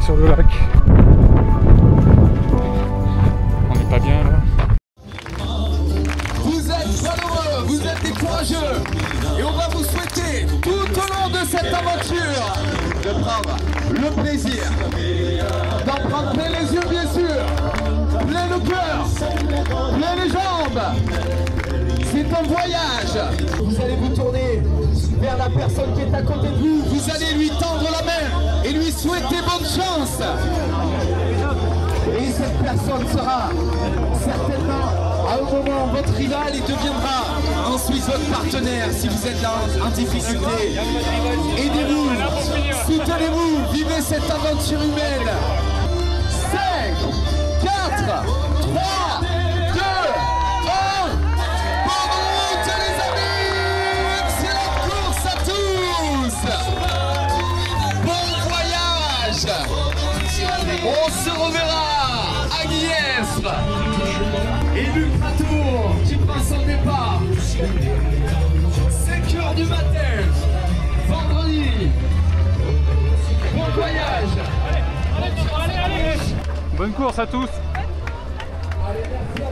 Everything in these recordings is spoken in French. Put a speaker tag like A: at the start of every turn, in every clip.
A: sur le lac. On n'est pas bien là.
B: Vous êtes valeureux, vous êtes des courageux. Et on va vous souhaiter tout au long de cette aventure de prendre le plaisir, d'en prendre plein les yeux bien sûr, plein le cœur, plein les jambes. C'est un voyage. Vous allez vous tourner vers la personne qui est à côté de vous. Vous allez lui tendre la main et lui souhaiter bonne chance. Et cette personne sera certainement à un moment votre rival et deviendra ensuite votre partenaire si vous êtes en difficulté. Aidez-vous, soutenez-vous, vivez cette aventure humaine. 5, 4, 3, 2, 1. Bonne route les amis. Excellente course à tous. Bon voyage. On se reverra à Guillestre. Et Luc Pratour qui prend son départ. 5 heures du matin, vendredi. Bon voyage.
A: Allez. Bonne course à tous.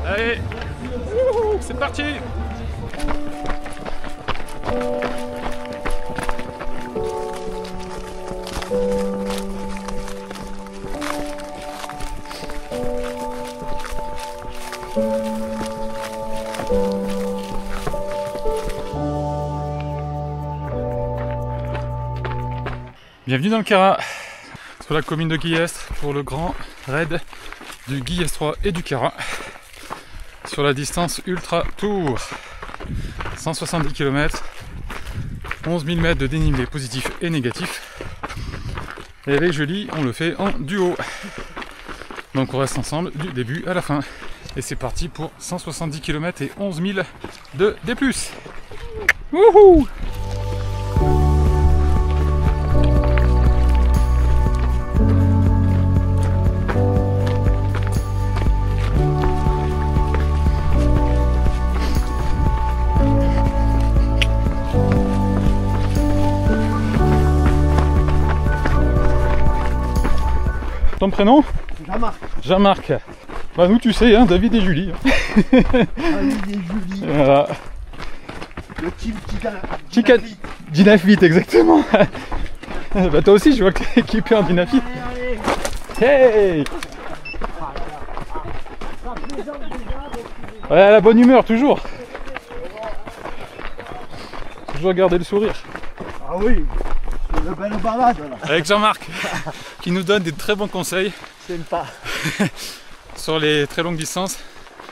A: Allez, c'est parti. Bienvenue dans le Cara, sur la commune de Guillestre pour le grand raid du Guillestrois et du Cara sur la distance Ultra Tour. 170 km, 11 000 mètres de dénivelé positif et négatif. Et avec Julie, on le fait en duo. Donc on reste ensemble du début à la fin. Et c'est parti pour 170 km et 11 000 de D+. Wouhou! Ton prénom?
C: Jean-Marc.
A: Jean-Marc. Bah nous tu sais, hein, David et Julie.
C: David et Julie.
A: Voilà.
C: Le team
A: Dinafit. Dinafit, exactement. Bah toi aussi je vois que t'es équipé en Dinafit. Hey! Ouais, la bonne humeur toujours. Toujours garder le sourire.
C: Ah oui, c'est une belle balade là.
A: Avec Jean-Marc qui nous donne des très bons conseils.
C: Sympa.
A: Sur les très longues distances,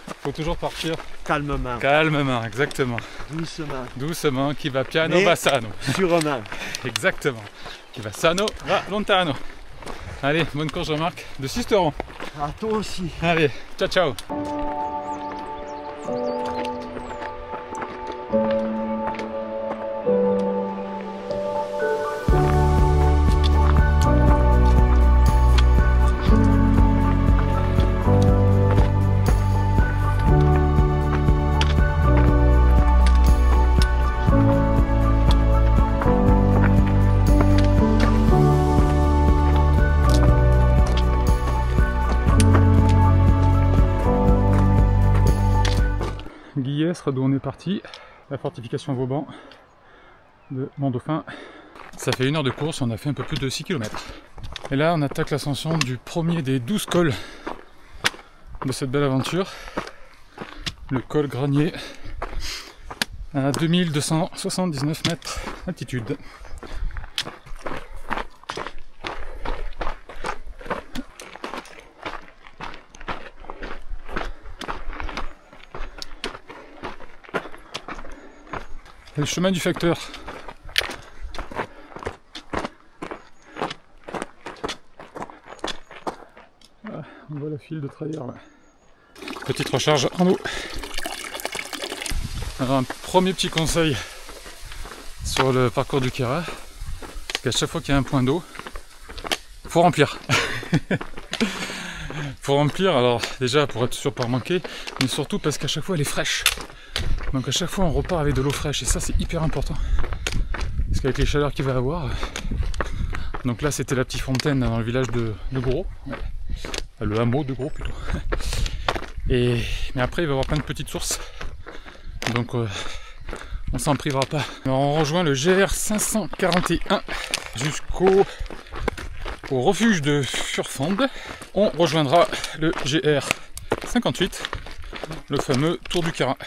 A: il faut toujours partir
C: Calmement.
A: calmement, exactement.
C: Doucement.
A: Doucement, qui va piano
C: Mais
A: va sano.
C: sûrement.
A: Exactement. Qui va sano va lontano. Allez, bonne course Jean-Marc, de Sisteron.
C: À toi aussi.
A: Allez, ciao ciao. Guillestre, d'où on est parti, la fortification Vauban de Mont-Dauphin. Ça fait 1 heure de course, on a fait un peu plus de 6 km. Et là on attaque l'ascension du premier des 12 cols de cette belle aventure, le col Granier, à 2279 mètres d'altitude. Le chemin du facteur. Voilà, on voit la file de travers là. Petite recharge en eau. Alors un premier petit conseil sur le parcours du Cara, c'est qu'à chaque fois qu'il y a un point d'eau, il faut remplir. Faut remplir, alors déjà pour être sûr de pas manquer, mais surtout parce qu'à chaque fois elle est fraîche. Donc à chaque fois on repart avec de l'eau fraîche et ça c'est hyper important. Parce qu'avec les chaleurs qu'il va y avoir, Donc là c'était la petite fontaine dans le village de Gros, ouais. Le hameau de Gros plutôt. Mais après il va y avoir plein de petites sources, donc on s'en privera pas. Alors on rejoint le GR 541 jusqu'au refuge de Furfande. On rejoindra le GR 58, le fameux Tour du Cara.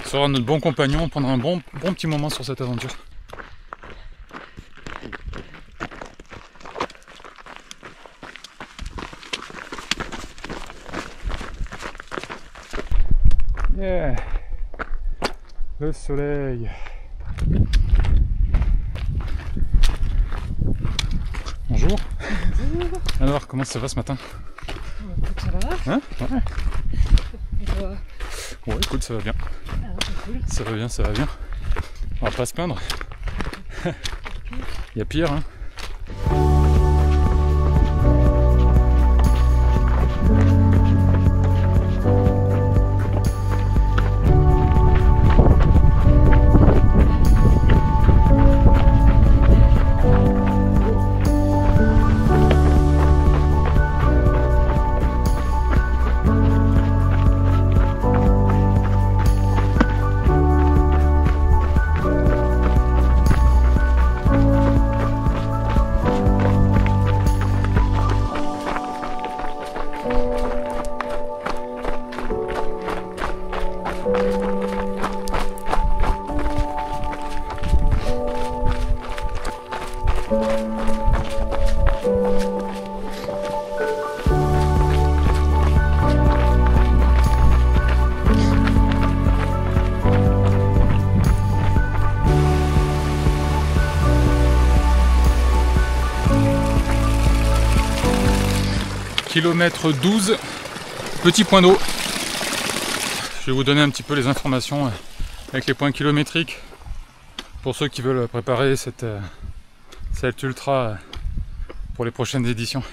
A: Ce sera notre bon compagnon pendant un bon petit moment sur cette aventure. Yeah. Le soleil. Bonjour. Alors, comment ça va ce matin?
D: Ça va?
A: Hein? Ouais.
D: Et toi?
A: Ouais, écoute, ça va bien.
D: Ah, c'est cool.
A: Ça va bien, ça va bien. On va pas se plaindre. Il y a pire, hein. Kilomètre 12, petit point d'eau. Je vais vous donner un petit peu les informations avec les points kilométriques pour ceux qui veulent préparer cette ultra pour les prochaines éditions.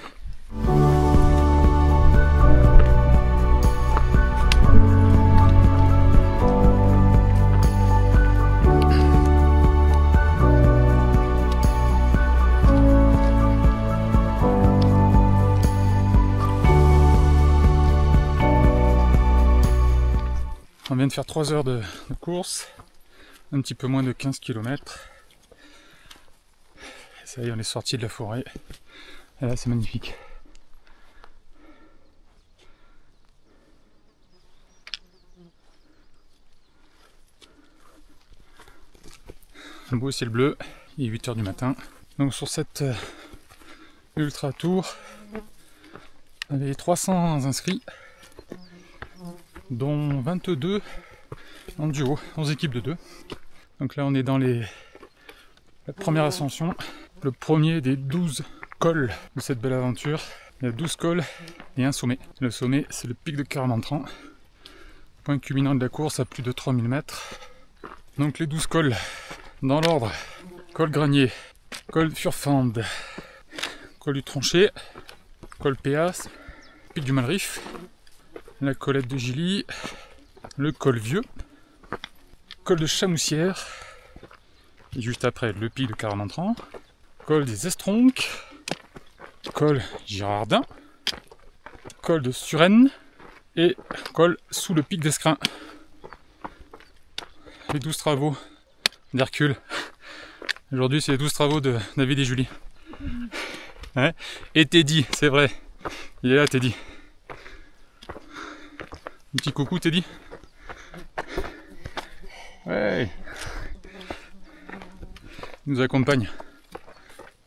A: On vient de faire 3 heures de course, un petit peu moins de 15 km. Et ça y est, on est sorti de la forêt. Et là, c'est magnifique. Un beau ciel bleu, il est 8 heures du matin. Donc sur cette ultra tour, il y avait 300 inscrits, dont 22 en duo, 11 équipes de 2. Donc là on est dans la première ascension, le premier des 12 cols de cette belle aventure. Il y a 12 cols et un sommet. Le sommet c'est le pic de Caramantran, point culminant de la course à plus de 3000 mètres. Donc les 12 cols dans l'ordre: col Granier, col Furfande, col du Tranché, col Péas, pic du Malrif, la colette de Gilly, le col Vieux, col de Chamoussière, et juste après le pic de Caramantran, col des Estronques, col Girardin, col de Suresnes et col sous le pic d'Escrin. Les 12 travaux d'Hercule. Aujourd'hui c'est les 12 travaux de David et Julie. Ouais. Et Teddy, c'est vrai. Il est là Teddy. Un petit coucou Teddy. Ouais. Il nous accompagne.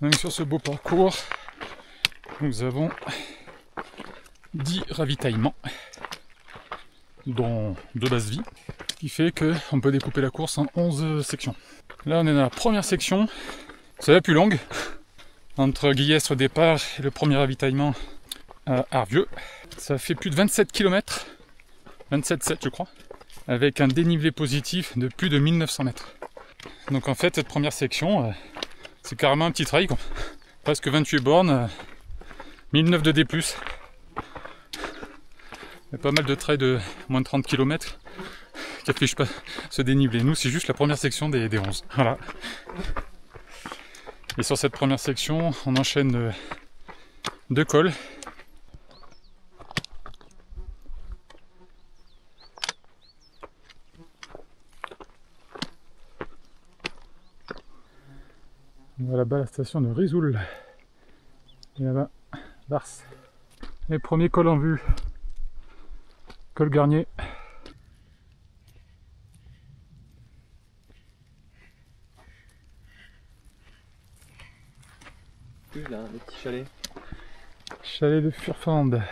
A: Donc sur ce beau parcours, nous avons 10 ravitaillements, dont 2 bases vie, ce qui fait qu'on peut découper la course en 11 sections. Là on est dans la première section, c'est la plus longue, entre Guillestre départ et le premier ravitaillement à Arvieux. Ça fait plus de 27 km, 27,7 je crois, avec un dénivelé positif de plus de 1900 mètres. Donc en fait cette première section, c'est carrément un petit trail, quoi. Presque 28 bornes, 1009 de D+. Il y a pas mal de trails de moins de 30 km qui affichent pas ce dénivelé. Nous c'est juste la première section des 11. Voilà. Et sur cette première section, on enchaîne 2 cols. On va là-bas la station de Risoul. Et là-bas, Vars. Les premiers cols en vue. Col Garnier.
C: Là, le petit chalet.
A: Chalet de Furfande.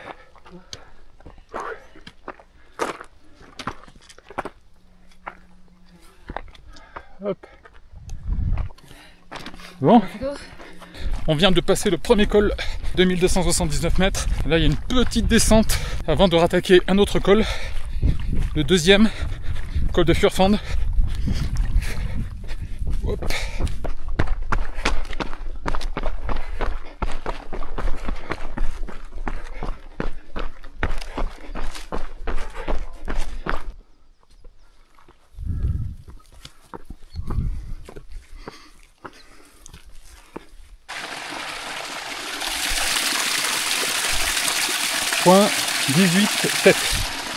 A: Hop. Bon. On vient de passer le premier col, 2279 mètres. Là, il y a une petite descente avant de rattaquer un autre col. Le deuxième, col de Furfande. Hop. Point 18,7.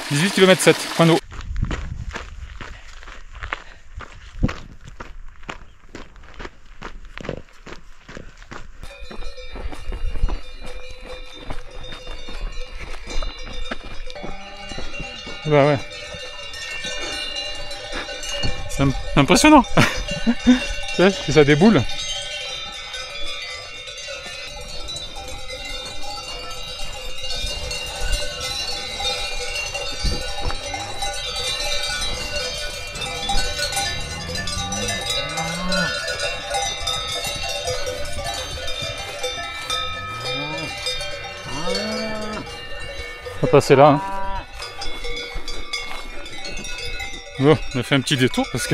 A: 18 km 7, point d'eau. Bah ouais. C'est impressionnant. Ça déboule. On va passer là. Hein. Bon, on a fait un petit détour parce que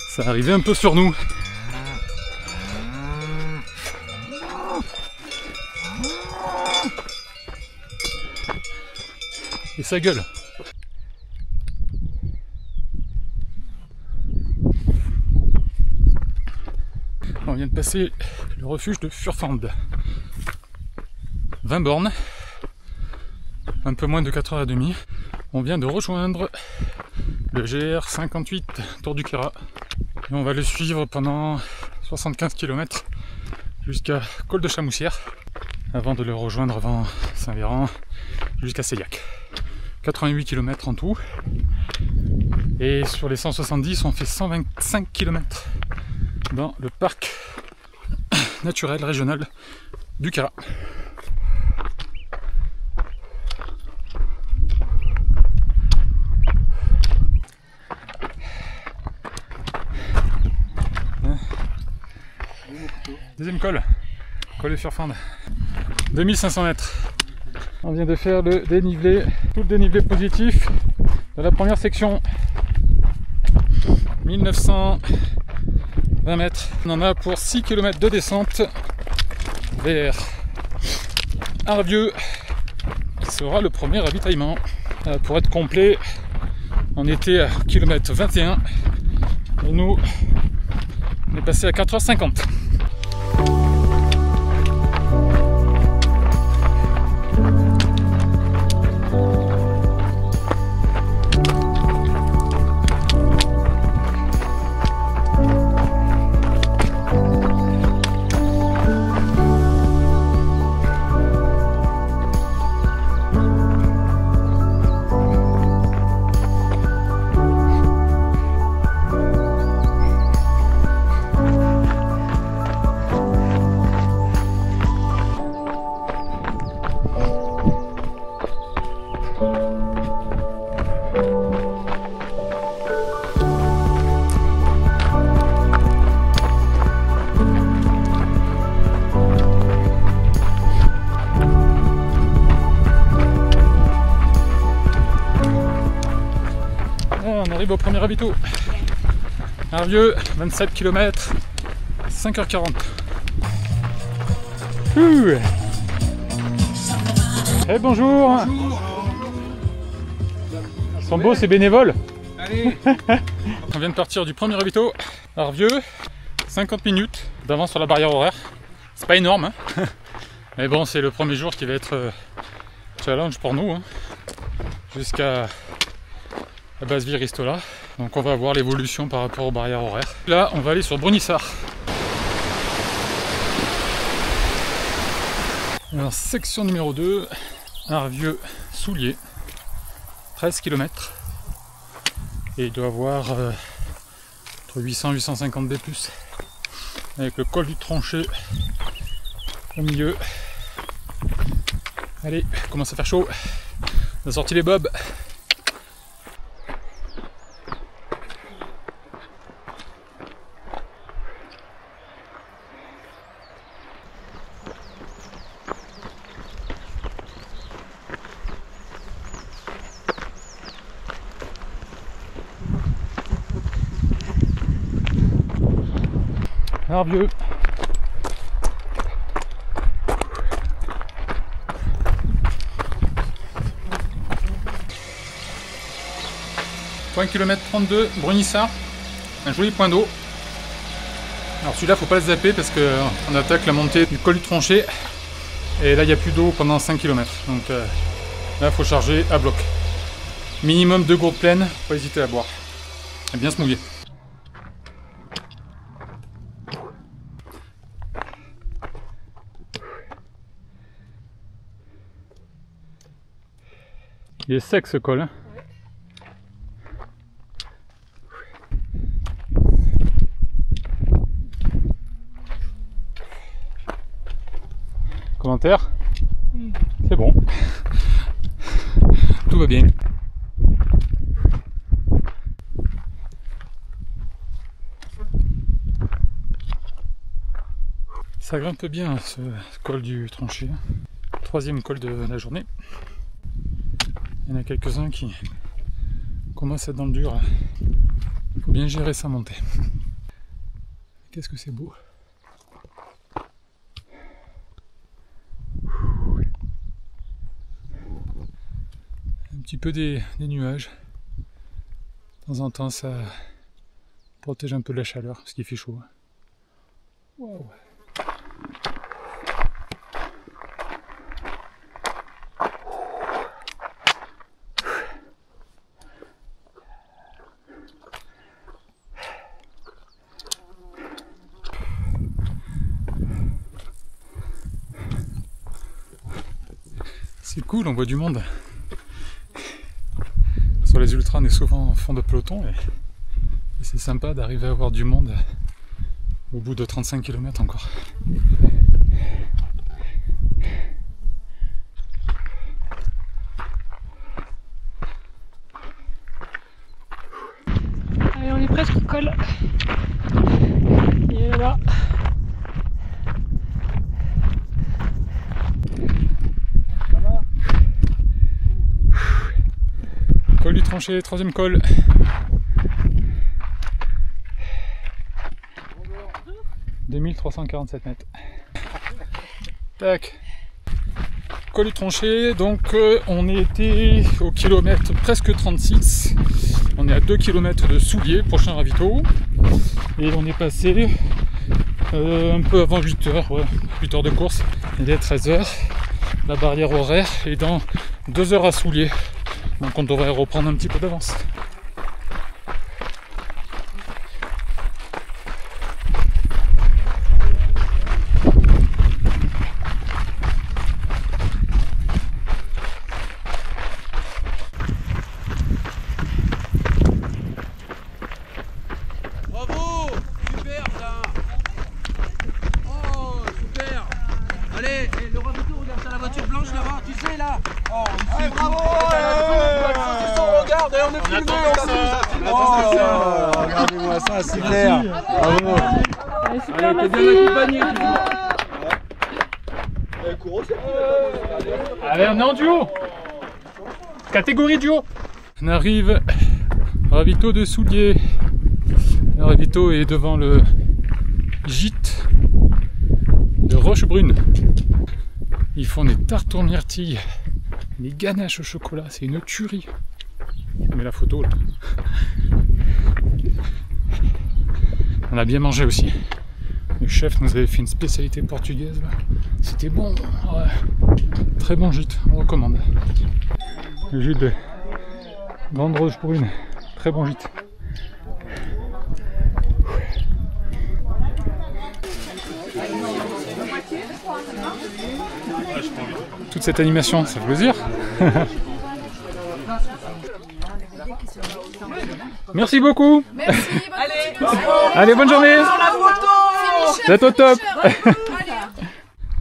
A: ça arrivait un peu sur nous. Et ça gueule. On vient de passer le refuge de Furfande. 20 bornes. Un peu moins de 4h30. On vient de rejoindre le GR 58 Tour du Queyras. Et on va le suivre pendant 75 km jusqu'à Col de Chamoussière avant de le rejoindre avant Saint-Véran jusqu'à Seillac. 88 km en tout. Et sur les 170, on fait 125 km dans le parc naturel régional du Queyras. Deuxième col, col de Furfande, 2500 mètres. On vient de faire le dénivelé, tout le dénivelé positif de la première section. 1920 mètres. On en a pour 6 km de descente vers Arvieux, qui sera le premier ravitaillement. Pour être complet, on était à kilomètre 21 et nous, on est passé à 4h50. On arrive au premier ravito. Arvieux, 27 km, 5h40. Eh bonjour. Ils sont beaux ces bénévoles.
B: Allez.
A: On vient de partir du premier ravito, Arvieux, 50 minutes d'avance sur la barrière horaire. C'est pas énorme, hein. Mais bon, c'est le premier jour qui va être challenge pour nous, hein. Jusqu'à la base Viristola. Donc on va voir l'évolution par rapport aux barrières horaires. Là, on va aller sur Brunissart. Alors, section numéro 2, Arvieux-Soulier, 13 km. Et il doit avoir entre 800 et 850 B+. Avec le col du Tranché au milieu. Allez, commence à faire chaud. On a sorti les bobs. Arvieux. Point km 32, Brunissart, un joli point d'eau. Alors celui-là, faut pas le zapper parce qu'on attaque la montée du col du Tranché et là il n'y a plus d'eau pendant 5 km. Donc là il faut charger à bloc. Minimum 2 gourdes pleines, faut pas hésiter à boire. Et bien se mouiller. Il est sec ce col, hein. Commentaire? C'est bon. Tout va bien. Ça grimpe bien ce col du Tranché. Troisième col de la journée. Il y en a quelques-uns qui commencent à être dans le dur. Il faut bien gérer sa montée. Qu'est-ce que c'est beau. Un petit peu des nuages. De temps en temps, ça protège un peu de la chaleur, parce qu'il fait chaud. Wow. C'est cool, on voit du monde. Sur les ultras, on est souvent en fond de peloton et c'est sympa d'arriver à voir du monde au bout de 35 km encore.
D: Allez, on est presque au col. Il est là-bas.
A: Col du Tranché, troisième col. « 2347 mètres. Tac. Col du Tranché, donc on était au kilomètre presque 36. On est à 2 km de Soulier, prochain ravito. Et on est passé un peu avant 8h, ouais, 8h de course. Il est 13h. La barrière horaire est dans 2 heures à Soulier. Donc on devrait reprendre un petit peu d'avance.
B: Bravo! Super ça! Oh, super! Allez, le ravito, regarde ça, la voiture blanche là-bas, tu sais là! Oh, ici, bravo! Regarde, on est filmé, regardez-moi ça, super! Bravo!
D: Allez, super,
B: Allez, t'es bien accompagné,
A: Allez, on est en duo! Catégorie duo! On arrive au ravito de Soulier. Le ravito est devant le gîte de Rochebrune. Ils font des tartes aux myrtilles, des ganaches au chocolat, c'est une tuerie. Je mets la photo là. On a bien mangé aussi. Le chef nous avait fait une spécialité portugaise. C'était bon. Ouais. Très bon gîte, on recommande. Le gîte de Grande Roche Brune. Très bon gîte. Toute cette animation, ça fait plaisir. Merci beaucoup.
E: Merci.
A: Allez, bonne journée. Vous êtes au top.
E: Allez.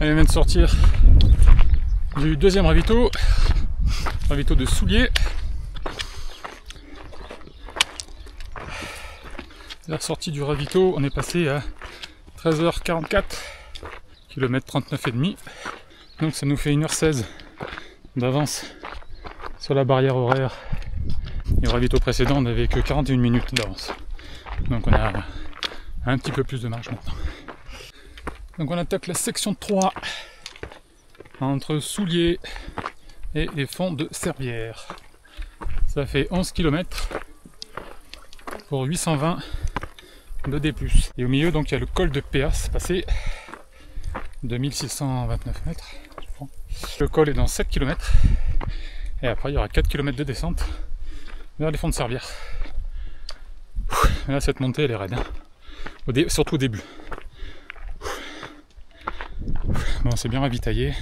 A: Allez, on vient de sortir du deuxième ravito de Souliers. La sortie du ravito, on est passé à 13h44, km 39,5. Donc ça nous fait 1h16 d'avance sur la barrière horaire. Et au ravito précédent, on n'avait que 41 minutes d'avance. Donc on a un petit peu plus de marge maintenant. Donc on attaque la section 3 entre Souliers et les fonds de Servières. Ça fait 11 km pour 820 de D+. Et au milieu, donc, il y a le col de Péas, passé 2629 mètres. Le col est dans 7 km. Et après, il y aura 4 km de descente vers les fonds de Servières. Là, cette montée, elle est raide. Hein. Surtout au début. Bon, on s'est bien ravitaillé.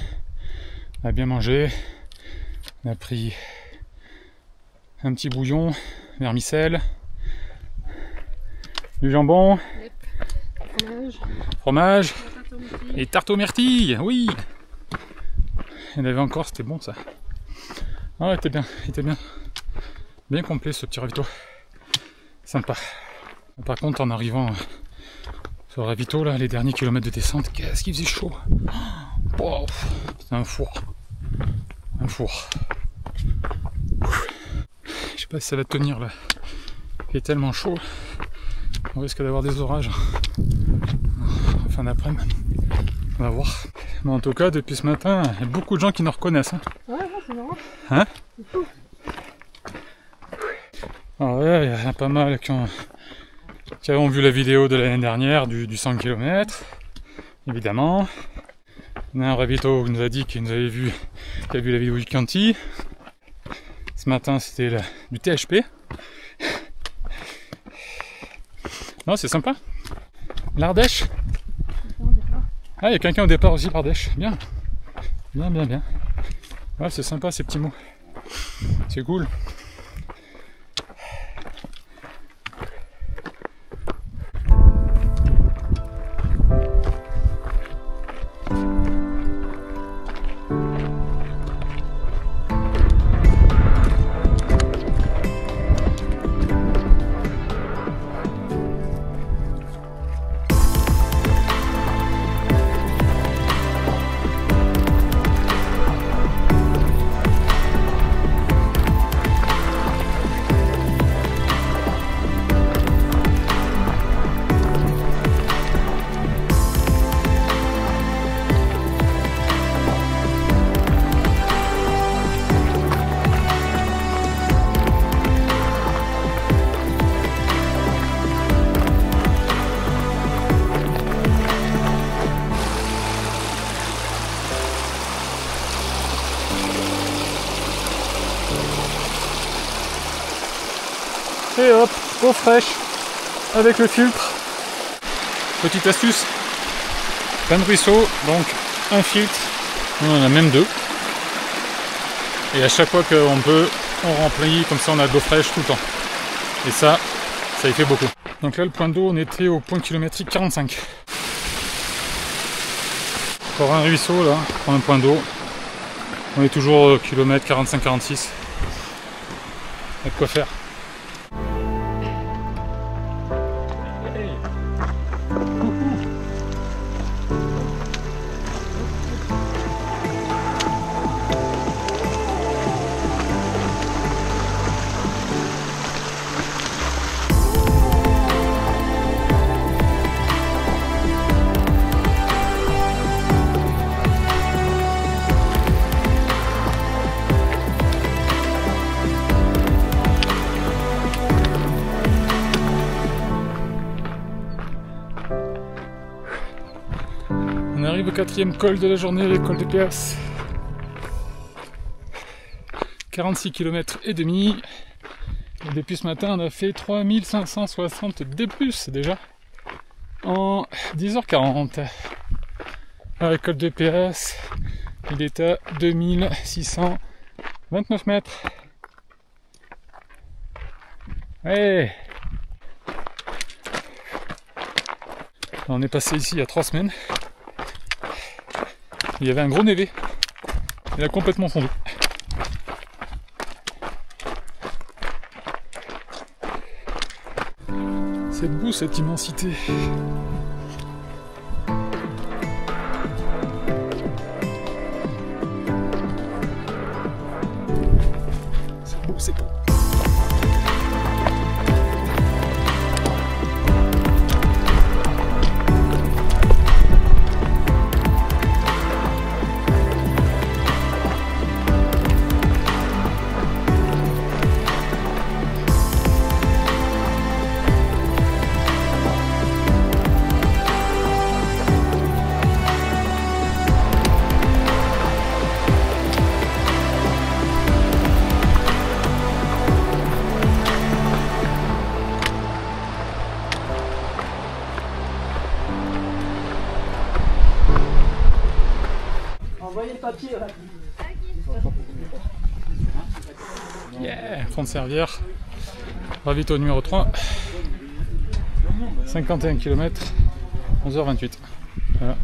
A: On a bien mangé. On a pris un petit bouillon, vermicelle, du jambon, fromage et tarte aux myrtilles, oui. Il y en avait encore, c'était bon ça. Ah, il était bien complet ce petit ravito. Sympa. Par contre, en arrivant sur le ravito, là, les derniers kilomètres de descente, qu'est-ce qu'il faisait chaud. Wow, c'était un four. Un four. Je sais pas si ça va tenir là. Il est tellement chaud. On risque d'avoir des orages en fin d'après-midi. On va voir. Mais en tout cas, depuis ce matin, il y a beaucoup de gens qui nous reconnaissent. Hein.
D: Ouais, c'est marrant.
A: Hein? Ah ouais, il y en a pas mal qui ont vu la vidéo de l'année dernière du 100 km. Évidemment. Il y a un ravito qui nous a dit qu'il nous avait vu, qui a vu la vidéo du Chianti. Ce matin, c'était du THP. Non, c'est sympa. L'Ardèche. Ah, il y a quelqu'un au départ aussi par Dèche. Bien. Bien. Ouais, c'est sympa ces petits mots. C'est cool. Et hop, eau fraîche avec le filtre. Petite astuce, plein de ruisseau, donc un filtre, on en a même deux. Et à chaque fois qu'on peut, on remplit, comme ça on a de l'eau fraîche tout le temps. Et ça y fait beaucoup. Donc là le point d'eau, on était au point kilométrique 45. Encore un ruisseau là, pour un point d'eau. On est toujours au kilomètre 45-46. Il y a de quoi faire. On arrive au 4e col de la journée, le col de Péas. 46 km et demi. Et depuis ce matin, on a fait 3560 D+, déjà, en 10h40. Alors, le col de Péas, il est à 2629 mètres. Ouais. On est passé ici il y a 3 semaines. Il y avait un gros névé. Il a complètement fondu. C'est beau cette immensité. C'est beau, c'est beau.
C: Envoyez le papier là.
A: Yeah, Fond de Servière, ravito numéro 3, 51 km, 11h28. Voilà.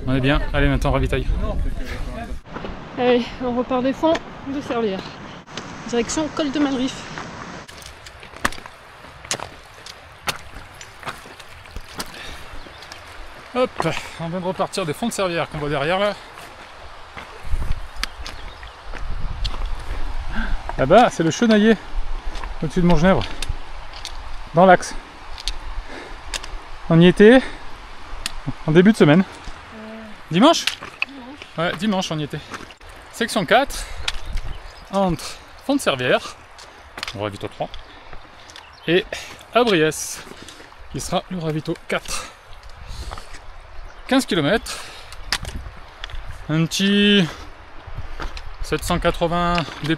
A: On est bien, allez maintenant ravitaille.
D: Allez, on repart des fonds de Servière. Direction col de Malrif.
A: Hop, on vient de repartir des fonds de Servière qu'on voit derrière là. Là-bas, c'est le Chenaillet, au-dessus de Montgenèvre, dans l'axe. On y était en début de semaine. Dimanche ? Ouais, dimanche on y était. Section 4, entre Fond de Servière, le ravito 3, et Abriès, qui sera le ravito 4. 15 km, un petit 780 D+,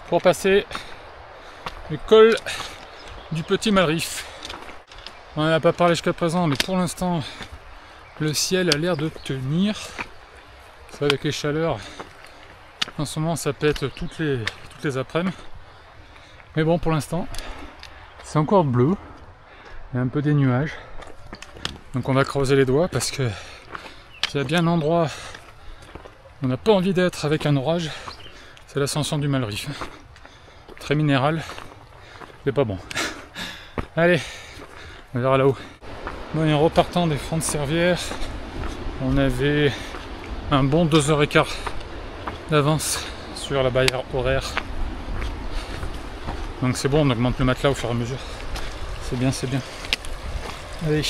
A: pour passer le col du Petit Malrif. On n'en a pas parlé jusqu'à présent, mais pour l'instant, le ciel a l'air de tenir. Ça, avec les chaleurs, en ce moment, ça pète toutes les après-midi. Mais bon, pour l'instant, c'est encore bleu. Il y a un peu des nuages. Donc on va creuser les doigts parce que s'il y a bien un endroit où on n'a pas envie d'être avec un orage, c'est l'ascension du Malrif. Très minéral, mais pas bon. Allez, on verra là-haut. Bon, et en repartant des fonds de Servière, on avait un bon 2h15 d'avance sur la barrière horaire. Donc c'est bon, on augmente le matelas au fur et à mesure. C'est bien, c'est bien. Allez.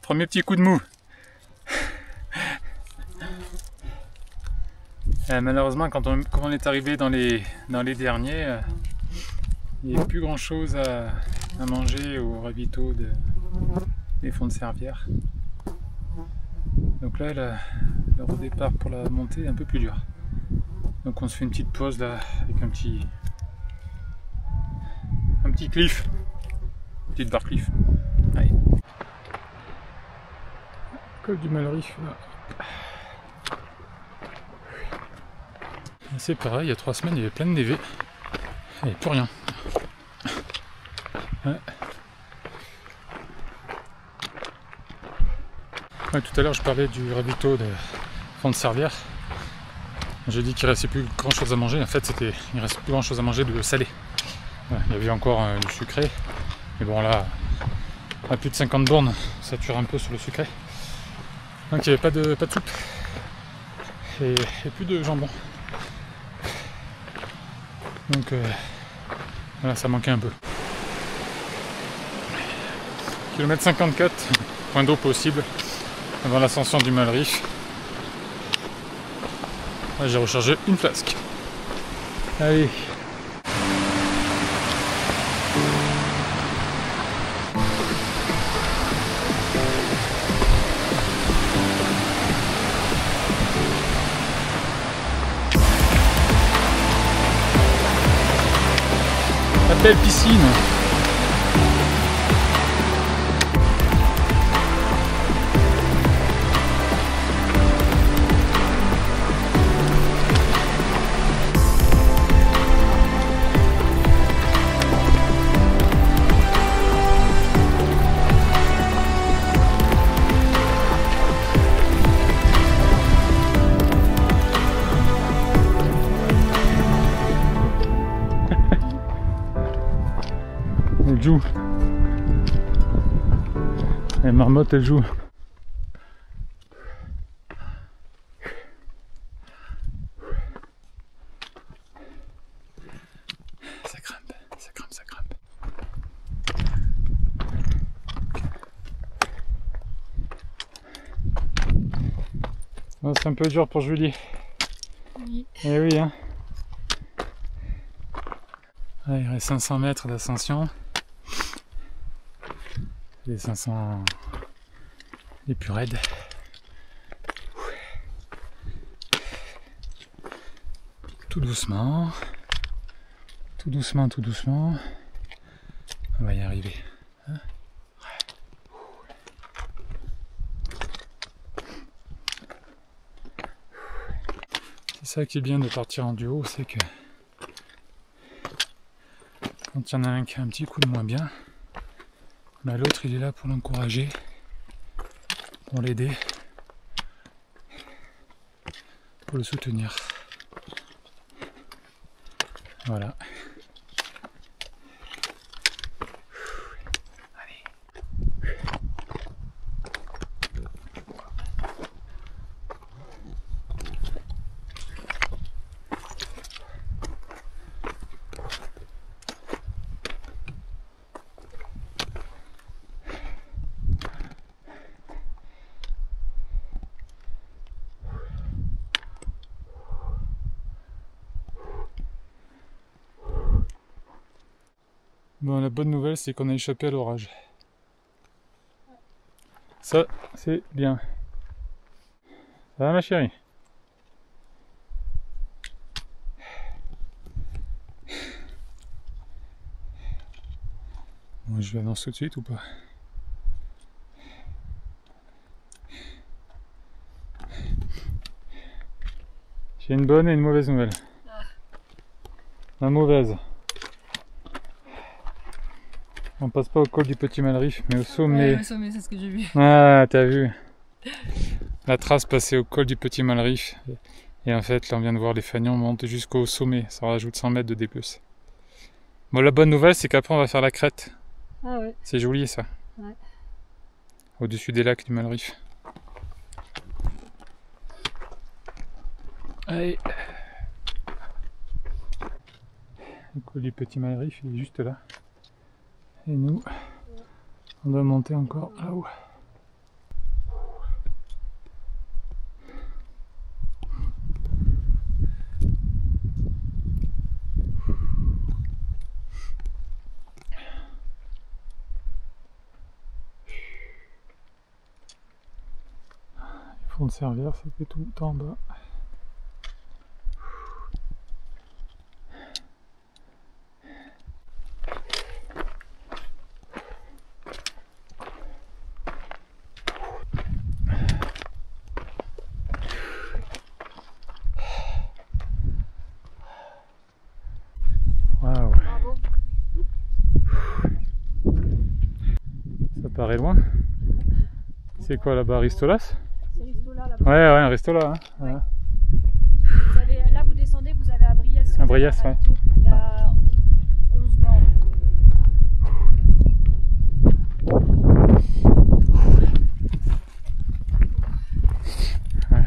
A: Premier petit coup de mou. Malheureusement, quand on est arrivé dans les derniers, il n'y a plus grand chose à manger au ravito des fonds de Servière. Donc là, le redépart pour la montée est un peu plus dur. Donc on se fait une petite pause là avec un petit cliff, une petite barre cliff. Allez. Col du Malrif là. C'est pareil, il y a 3 semaines il y avait plein de névé. Il n'y avait plus rien. Ouais. Ouais, tout à l'heure je parlais du ravito de Fond de Servière. J'ai dit qu'il ne restait plus grand chose à manger. En fait, il ne restait plus grand chose à manger de salé. Ouais, il y avait encore du sucré. Mais bon, là, à plus de 50 bornes, ça tue un peu sur le sucré. Donc il n'y avait pas de soupe. Et plus de jambon. Donc voilà, ça manquait un peu. Kilomètre 54, point d'eau possible avant l'ascension du Malrif. J'ai rechargé une flasque. Allez. belle piscine. Elle joue. Les marmottes, elles jouent. Ça grimpe, ça grimpe, ça grimpe. Oh, c'est un peu dur pour Julie.
D: Oui.
A: Eh oui, hein. Ah, il reste 500 mètres d'ascension. Les 500 les plus raides. Tout doucement. Tout doucement, tout doucement. On va y arriver. Hein? C'est ça qui est bien de partir en duo, c'est que quand il y en a un qui a un petit coup de moins bien, bah, l'autre il est là pour l'encourager, pour l'aider, pour le soutenir. Voilà. Bon, la bonne nouvelle, c'est qu'on a échappé à l'orage. Ça, c'est bien. Ça va, ma chérie? Bon, je vais avancer tout de suite ou pas? J'ai une bonne et une mauvaise nouvelle. La mauvaise. On passe pas au col du Petit Malriche, mais au sommet.
D: Ouais, au sommet, c'est ce que j'ai vu.
A: Ah, t'as vu. La trace passait au col du Petit Malriche. Et en fait, là, on vient de voir les fanions monter jusqu'au sommet. Ça rajoute 100 mètres de D+. Bon, la bonne nouvelle, c'est qu'après, on va faire la crête.
D: Ah ouais.
A: C'est joli, ça.
D: Ouais.
A: Au-dessus des lacs du Malriche. Allez. Le col du Petit Malriche, il est juste là. Et nous, on doit monter encore là-haut. Il faut me servir, ça fait tout en bas. Waouh. Ça paraît loin. C'est quoi là-bas, Ristolas?
D: C'est Ristola là-bas.
A: Ouais, un Ristola. Hein.
D: Ouais.
A: Ouais.
D: Vous avez, là, vous descendez, vous avez Abriès.
A: Abriès, ouais.
D: Il a 11 bornes.
A: Ouais.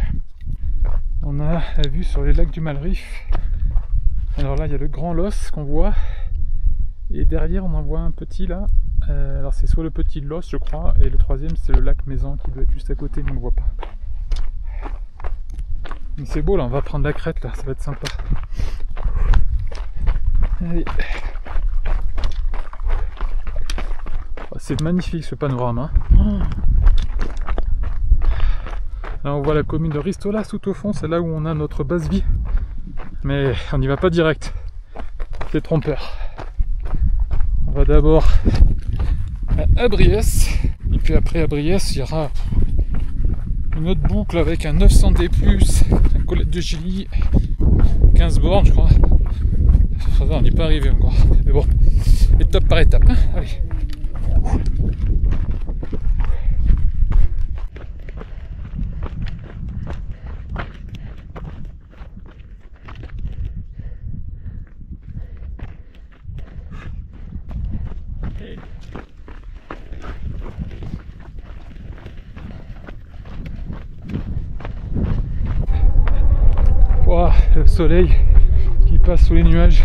A: On a la vue sur les lacs du Malriche. Alors là, il y a le Grand Los qu'on voit. Et derrière, on en voit un petit là. Alors c'est soit le petit Los, je crois, et le troisième, c'est le lac Maison qui doit être juste à côté, mais on ne le voit pas. Mais c'est beau là, on va prendre la crête là, ça va être sympa. Allez. Oh, c'est magnifique ce panorama. Là on voit la commune de Ristolas tout au fond, c'est là où on a notre base vie. Mais on n'y va pas direct. C'est trompeur. On va d'abord à Abriès, et puis après Abriès, il y aura une autre boucle avec un 900D+, un Colette de Gilly, 15 bornes je crois. On n'est pas arrivé encore, mais bon, étape par étape, hein. Allez. Wow, le soleil qui passe sous les nuages.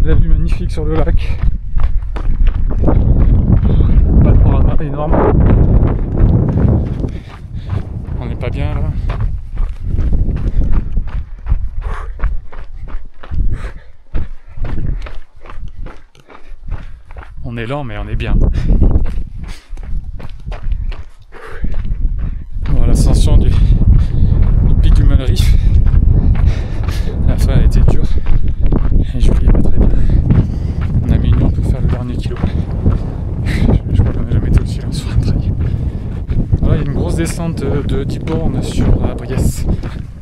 A: La vue magnifique sur le lac. Panorama énorme. On n'est pas bien là. On est lent mais on est bien. Bon, l'ascension du pic du Malrief. La fin a été dure. Et je voulais pas très bien. On a mis une heure pour faire le dernier kilo. Je crois qu'on n'a jamais été aussi lent sur un trail. Voilà, il y a une grosse descente de 10 bornes sur Abriès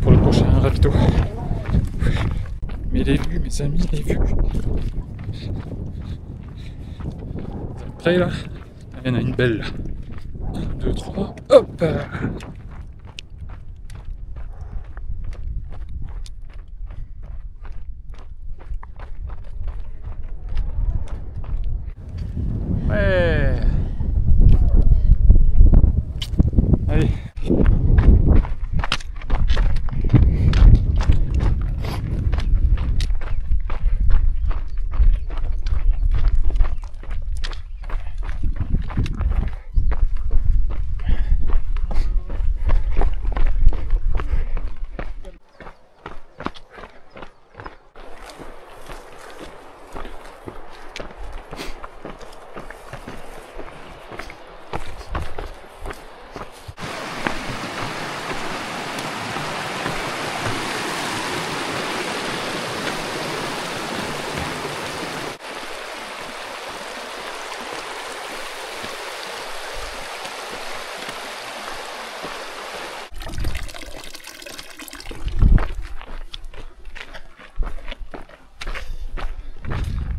A: pour le prochain ravito. Mais les vues, mes amis, les vues. Prêt là? Il y en a une belle. 1, 2, 3, hop! Ouais. Allez.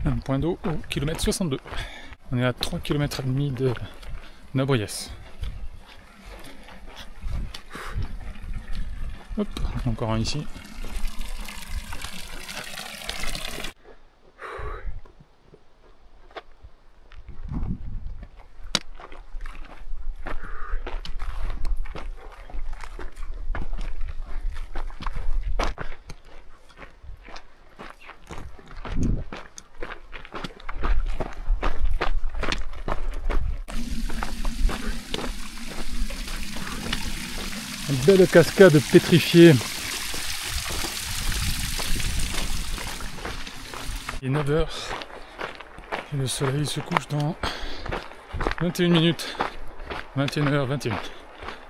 A: Un point d'eau au kilomètre 62. On est à 3 km et demi de Nabriès. Hop, encore un ici. Une belle cascade pétrifiée. Il est 9h et le soleil se couche dans 21 minutes. 21h21.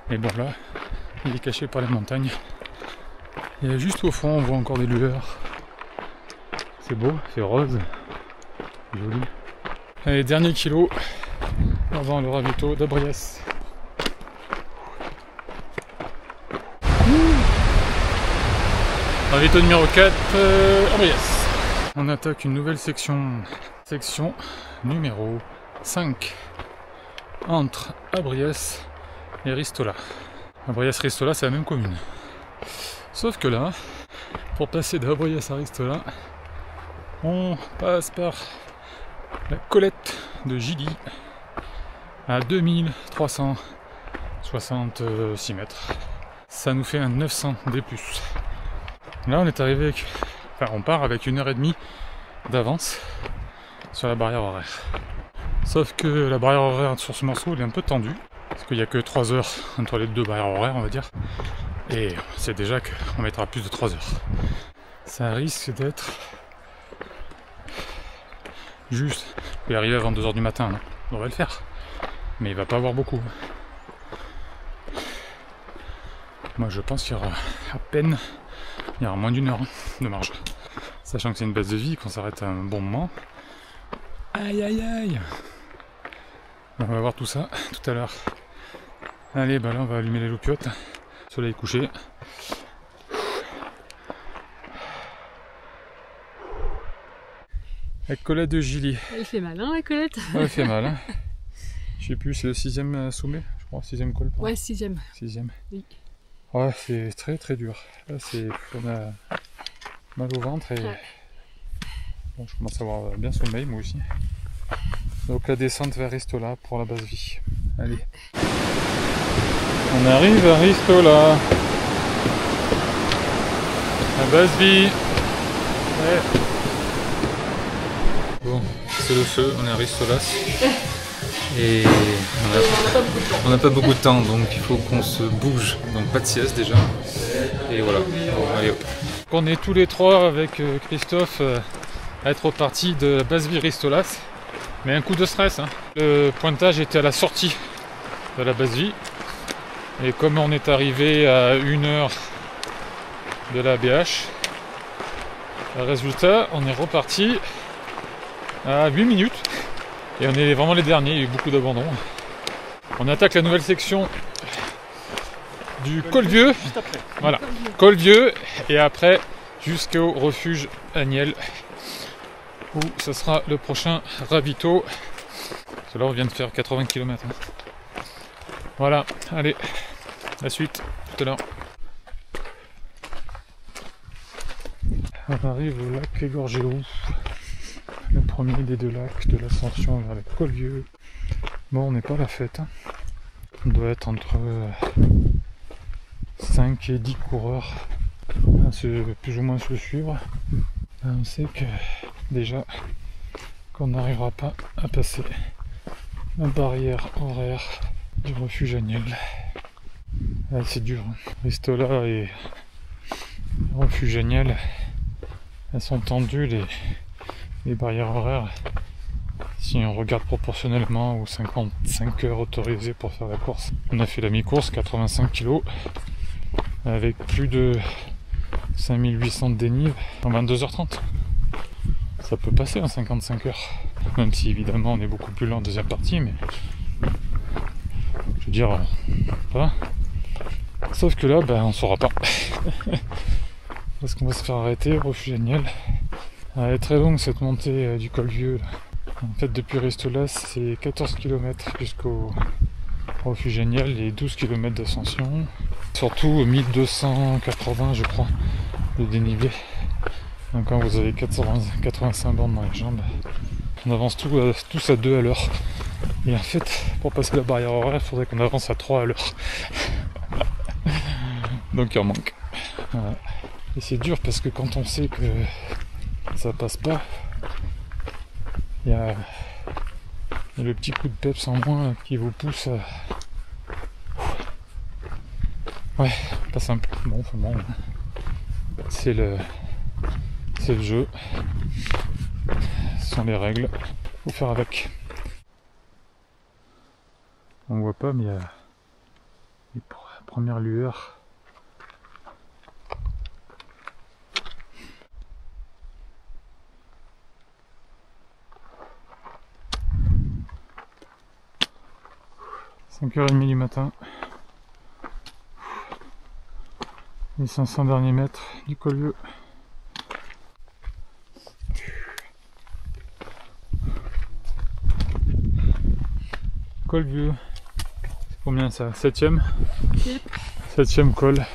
A: Et bon là, il est caché par les montagnes. Et juste au fond, on voit encore des lueurs. C'est beau, c'est rose. C'est joli. Allez, dernier kilo avant le ravito d'Abriès. Ravito numéro 4, Abriès. On attaque une nouvelle section. Section numéro 5. Entre Abriès et Ristola. Abriès-Ristola, c'est la même commune. Sauf que là, pour passer d'Abriès à Ristola, on passe par la Colette de Gilly à 2366 mètres. Ça nous fait un 900D+. Là on est arrivé avec... Enfin on part avec 1h30 d'avance sur la barrière horaire. Sauf que la barrière horaire sur ce morceau elle est un peu tendue. Parce qu'il n'y a que 3 heures entre les deux barrières horaires on va dire. Et c'est déjà qu'on mettra plus de 3 heures. Ça risque d'être juste. Il peut arriver avant 2h du matin, non? On va le faire. Mais il va pas avoir beaucoup. Moi je pense qu'il y aura à peine, il y aura moins d'1 heure de marge. Ça Sachant que c'est une base de vie, qu'on s'arrête à un bon moment. Aïe aïe aïe. On va voir tout ça tout à l'heure. Allez, bah là on va allumer les loupiottes. Soleil couché. La Colette de Gilly.
D: Elle fait mal, hein, la Colette?
A: Ouais, elle fait mal, hein. Je sais plus, c'est le 6e sommet, je crois, 6e col.
D: Ouais, 6e.
A: 6e.
D: Oui.
A: Ouais, c'est très très dur. Là, on a mal au ventre et
D: Ouais.
A: bon, je commence à avoir bien sommeil, moi aussi. Donc la descente vers Ristola pour la base vie. Allez. On arrive à Ristola. La base vie. Ouais. Bon, c'est le feu, on est à Ristolas. Et on n'a pas beaucoup de temps, donc il faut qu'on se bouge. Donc pas de sieste déjà. Et voilà. Bon, allez hop. On est tous les trois avec Christophe à être repartis de la base vie Ristolas. Mais un coup de stress, hein. Le pointage était à la sortie de la base vie. Et comme on est arrivé à 1 heure de la BH, résultat, on est reparti à 8 minutes. Et on est vraiment les derniers, il y a eu beaucoup d'abandon. On attaque la nouvelle section du Col Vieux. Voilà, Col Vieux. Et après, jusqu'au refuge Agnel, où ce sera le prochain ravito. Parce que là, on vient de faire 80 km. Hein. Voilà, allez, la suite, tout à l'heure. On arrive au lac Égorgé-Loup. Le premier des 2 lacs de l'ascension vers le Col Vieux. Bon, on n'est pas à la fête. Hein. On doit être entre 5 et 10 coureurs à plus ou moins se suivre. On sait que déjà qu'on n'arrivera pas à passer la barrière horaire du refuge Agnel. C'est dur. Hein. Ristola et le refuge Agnel, elles sont tendues les barrières horaires. Si on regarde proportionnellement aux 55 heures autorisées pour faire la course, on a fait la mi-course, 85 kg, avec plus de 5800 de dénive en 22h30. Ça peut passer en 55 heures, même si évidemment on est beaucoup plus lent en deuxième partie, mais je veux dire, voilà. Sauf que là, ben, on saura pas. Parce qu'on va se faire arrêter au refuge Agnel. Elle est très longue cette montée du Col Vieux. Là. En fait, depuis Ristolas, c'est 14 km jusqu'au refuge Agnel et 12 km d'ascension. Surtout 1280, je crois, de dénivelé. Donc quand vous avez 85 bornes dans les jambes, on avance tous à 2 à l'heure. Et en fait, pour passer la barrière horaire, il faudrait qu'on avance à 3 à l'heure. Donc il en manque. Voilà. Et c'est dur parce que quand on sait que ça passe pas, il y a le petit coup de peps en moins qui vous pousse à... Ouais, pas simple. Bon, enfin bon, c'est le jeu. Ce sont les règles. Faut faire avec. On voit pas, mais il y a les premières lueurs. « 5h30 du matin, les 500 derniers mètres du Col Vieux. Col Vieux, c'est combien ça? 7e?
D: Yep.
A: 7e col.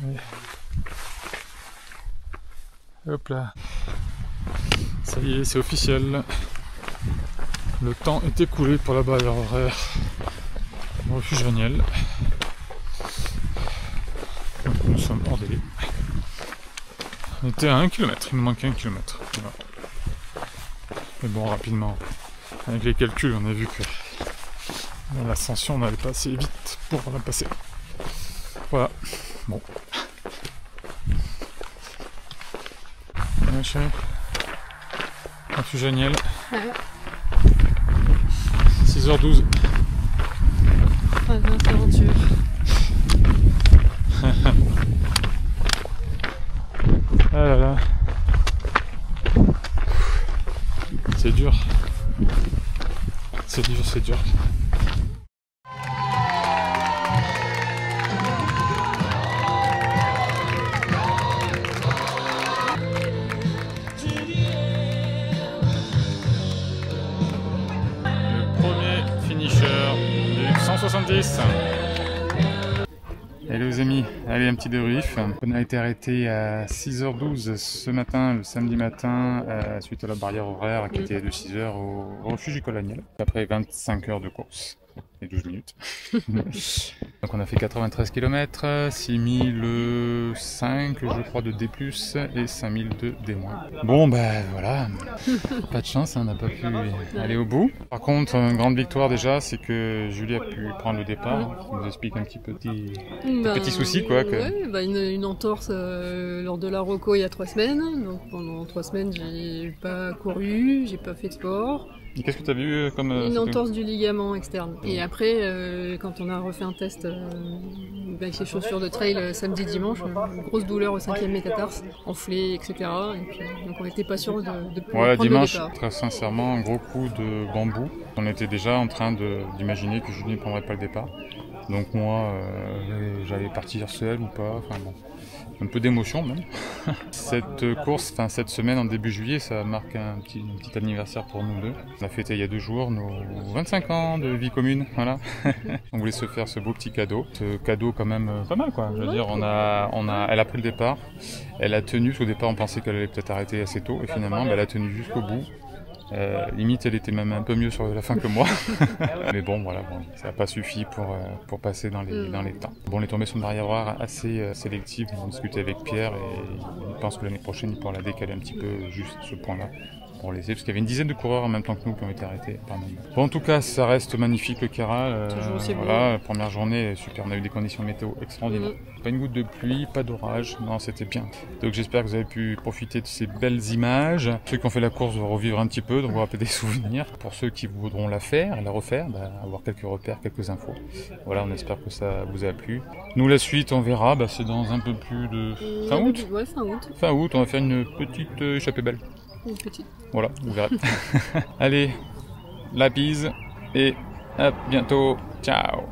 A: Ouais. Hop là, ça y est, c'est officiel. Le temps est écoulé pour la barrière horaire au refuge Agnel. Donc nous sommes hors délai. On était à 1 km, il nous manquait 1 km. Voilà. Mais bon, rapidement, avec les calculs, on a vu que l'ascension n'allait pas assez vite pour la passer. Voilà. Bon. Machin. Refuge Agnel.
D: Ouais.
A: 6h12.
D: Fin de notre aventure.
A: c'est dur. Le premier finisher du 170. Hello les amis, allez un petit débrief. On a été arrêté à 6h12 ce matin, le samedi matin, suite à la barrière horaire qui était de 6h au refuge colonial. Après 25 heures de course et 12 minutes. Donc on a fait 93 km, 6005 je crois de D+, et 5000 de D-. Bon bah voilà, pas de chance, on n'a pas pu aller au bout. Par contre, une grande victoire déjà, c'est que Julie a pu prendre le départ. Ça nous explique un petit petit souci quoi.
D: Ouais, bah une entorse lors de la Rocco il y a 3 semaines. Donc pendant 3 semaines j'ai pas couru, j'ai pas fait de sport.
A: Et qu'est-ce que tu as vu comme...
D: Une entorse du ligament externe. Et après, quand on a refait un test avec les chaussures de trail samedi dimanche, une grosse douleur au 5e métatarse, enflé, etc. Et puis, donc on n'était pas sûr de
A: ouais,
D: prendre
A: dimanche,
D: le départ.
A: Très sincèrement, un gros coup de bambou. On était déjà en train d'imaginer que Julie ne prendrait pas le départ. Donc moi, j'allais partir seul ou pas, enfin bon, un peu d'émotion même. Cette course, enfin cette semaine en début juillet, ça marque un petit anniversaire pour nous deux. On a fêté il y a 2 jours nos 25 ans de vie commune, voilà. On voulait se faire ce beau petit cadeau. Ce cadeau quand même pas mal quoi, je veux dire, elle a pris le départ, elle a tenu, au départ on pensait qu'elle allait peut-être arrêter assez tôt, et finalement elle a tenu jusqu'au bout. Limite elle était même un peu mieux sur la fin que moi. Mais bon voilà, ça n'a pas suffi pour passer dans les temps. Bon, on est tombé sur une barrière horaire assez sélective. On discutait avec Pierre et il pense que l'année prochaine il pourra la décaler un petit peu juste ce point là pour laisser, parce qu'il y avait une dizaine de coureurs en même temps que nous qui ont été arrêtés par moment. Bon, en tout cas ça reste magnifique le Kara. Voilà, la première journée super, on a eu des conditions météo extraordinaires. Pas une goutte de pluie, pas d'orage, non c'était bien. Donc j'espère que vous avez pu profiter de ces belles images. Ceux qui ont fait la course vont revivre un petit peu, donc on va rappeler des souvenirs. Pour ceux qui voudront la refaire, avoir quelques repères, quelques infos. Voilà, on espère que ça vous a plu. Nous la suite on verra, c'est dans un peu plus de fin août.
D: Ouais, fin août.
A: Fin août, on va faire une petite échappée belle.
D: Une petite.
A: Voilà, vous verrez. Allez, la bise et à bientôt. Ciao.